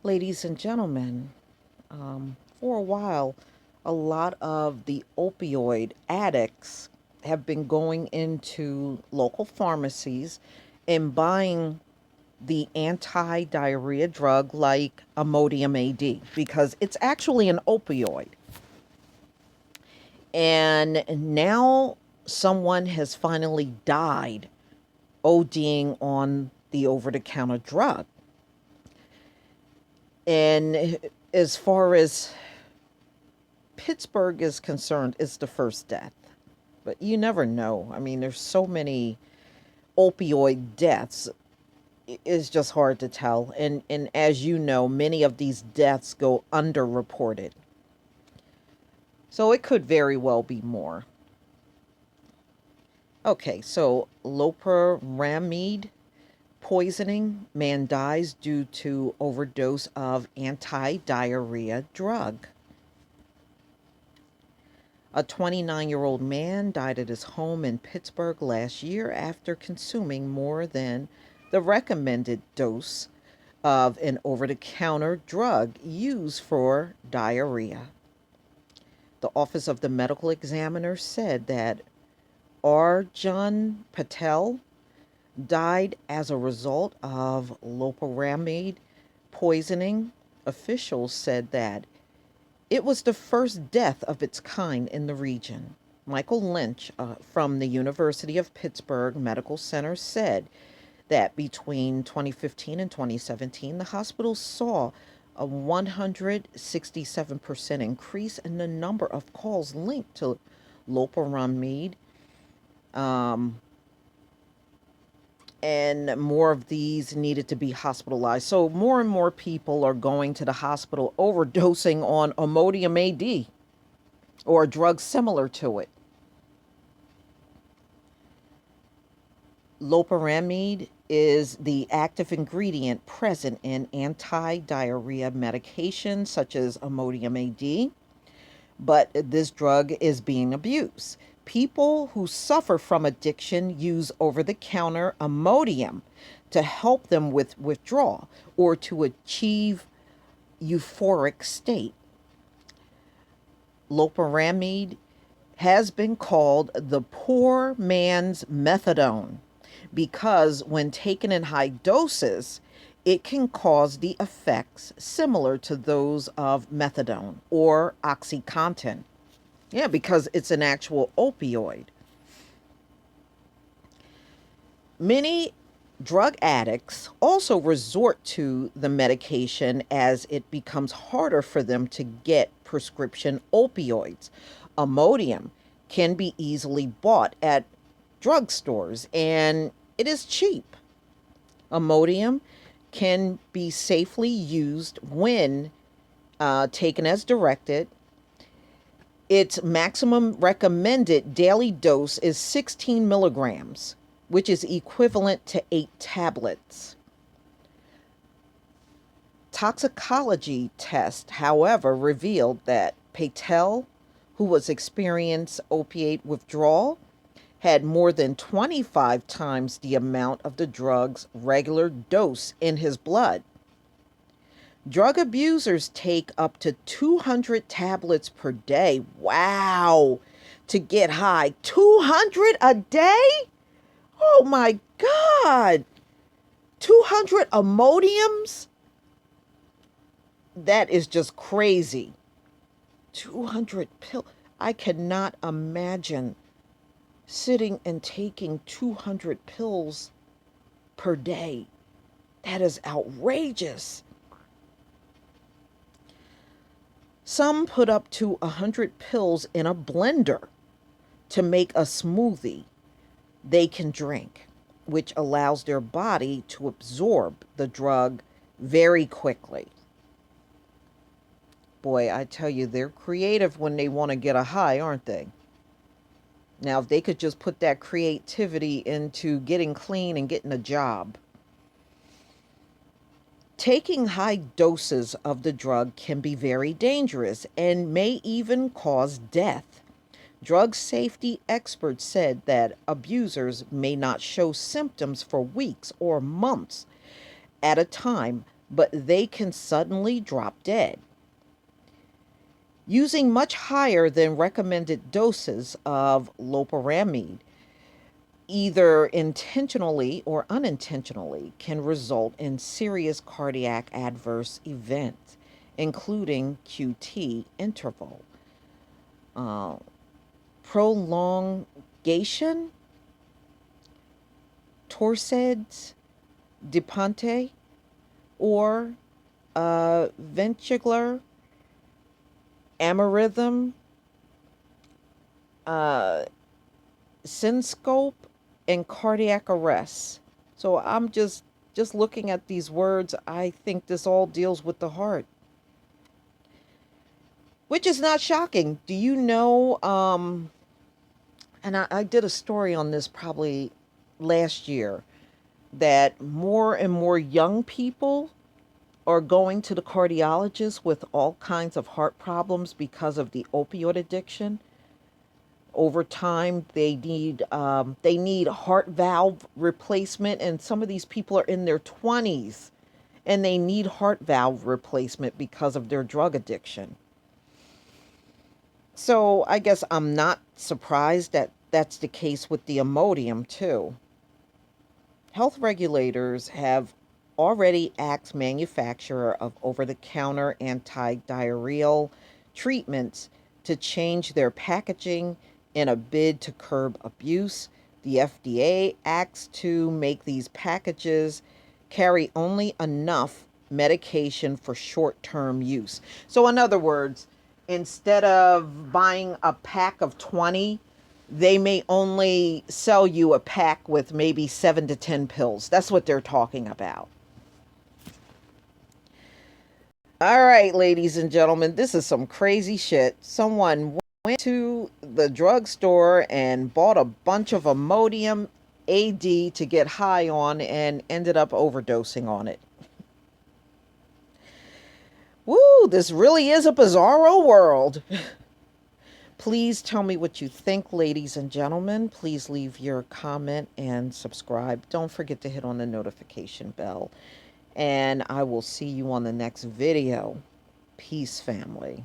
Ladies and gentlemen, for a while, a lot of the opioid addicts have been going into local pharmacies and buying the anti-diarrhea drug like Imodium AD because it's actually an opioid. And now someone has finally died ODing on the over-the-counter drug. And as far as Pittsburgh is concerned, it's the first death. But you never know. I mean, there's so many opioid deaths. It's just hard to tell. And as you know, many of these deaths go underreported. So it could very well be more. Okay, so Loperamide poisoning. Man dies due to overdose of anti-diarrhea drug. A 29-year-old man died at his home in Pittsburgh last year after consuming more than the recommended dose of an over-the-counter drug used for diarrhea. The Office of the Medical Examiner said that Arjun Patel died as a result of loperamide poisoning. Officials said that it was the first death of its kind in the region. Michael Lynch from the University of Pittsburgh Medical Center said that between 2015 and 2017, the hospital saw a 167% increase in the number of calls linked to loperamide. Um, and more of these needed to be hospitalized. So more and more people are going to the hospital overdosing on Imodium AD or a drug similar to it. Loperamide is the active ingredient present in anti-diarrhea medications such as Imodium AD, but this drug is being abused. People who suffer from addiction use over-the-counter Imodium to help them with withdrawal or to achieve euphoric state. Loperamide has been called the poor man's methadone because when taken in high doses, it can cause the effects similar to those of methadone or OxyContin. Yeah, because it's an actual opioid. Many drug addicts also resort to the medication as it becomes harder for them to get prescription opioids. Imodium can be easily bought at drugstores and it is cheap. Imodium can be safely used when taken as directed. Its maximum recommended daily dose is 16 milligrams, which is equivalent to 8 tablets. Toxicology tests, however, revealed that Patel, who was experiencing opiate withdrawal, had more than 25 times the amount of the drug's regular dose in his blood. Drug abusers take up to 200 tablets per day. Wow. To get high. 200 a day? Oh my God. 200 Imodiums? That is just crazy. 200 pills. I cannot imagine sitting and taking 200 pills per day. That is outrageous. Some put up to 100 pills in a blender to make a smoothie they can drink, which allows their body to absorb the drug very quickly. Boy, I tell you, they're creative when they want to get a high, aren't they? Now, if they could just put that creativity into getting clean and getting a job. Taking high doses of the drug can be very dangerous and may even cause death. Drug safety experts said that abusers may not show symptoms for weeks or months at a time, but they can suddenly drop dead. Using much higher than recommended doses of loperamide, either intentionally or unintentionally, can result in serious cardiac adverse events, including QT interval, uh, prolongation, torsades de Ponte, or ventricular aneurysm, uh, syncope, and cardiac arrest. So I'm just looking at these words. I think this all deals with the heart, which is not shocking. Do you know? And I did a story on this probably last year, that more and more young people are going to the cardiologist with all kinds of heart problems because of the opioid addiction. Over time, they need heart valve replacement, and some of these people are in their 20s and they need heart valve replacement because of their drug addiction. So I guess I'm not surprised that that's the case with the Imodium too. Health regulators have already asked manufacturer of over-the-counter anti-diarrheal treatments to change their packaging in a bid to curb abuse. The FDA acts to make these packages carry only enough medication for short-term use. So in other words, instead of buying a pack of 20, they may only sell you a pack with maybe 7 to 10 pills. That's what they're talking about. All right, ladies and gentlemen, this is some crazy shit. Someone went to the drugstore and bought a bunch of Imodium AD to get high on and ended up overdosing on it. Woo, this really is a bizarro world. Please tell me what you think, ladies and gentlemen. Please leave your comment and subscribe. Don't forget to hit on the notification bell. And I will see you on the next video. Peace, family.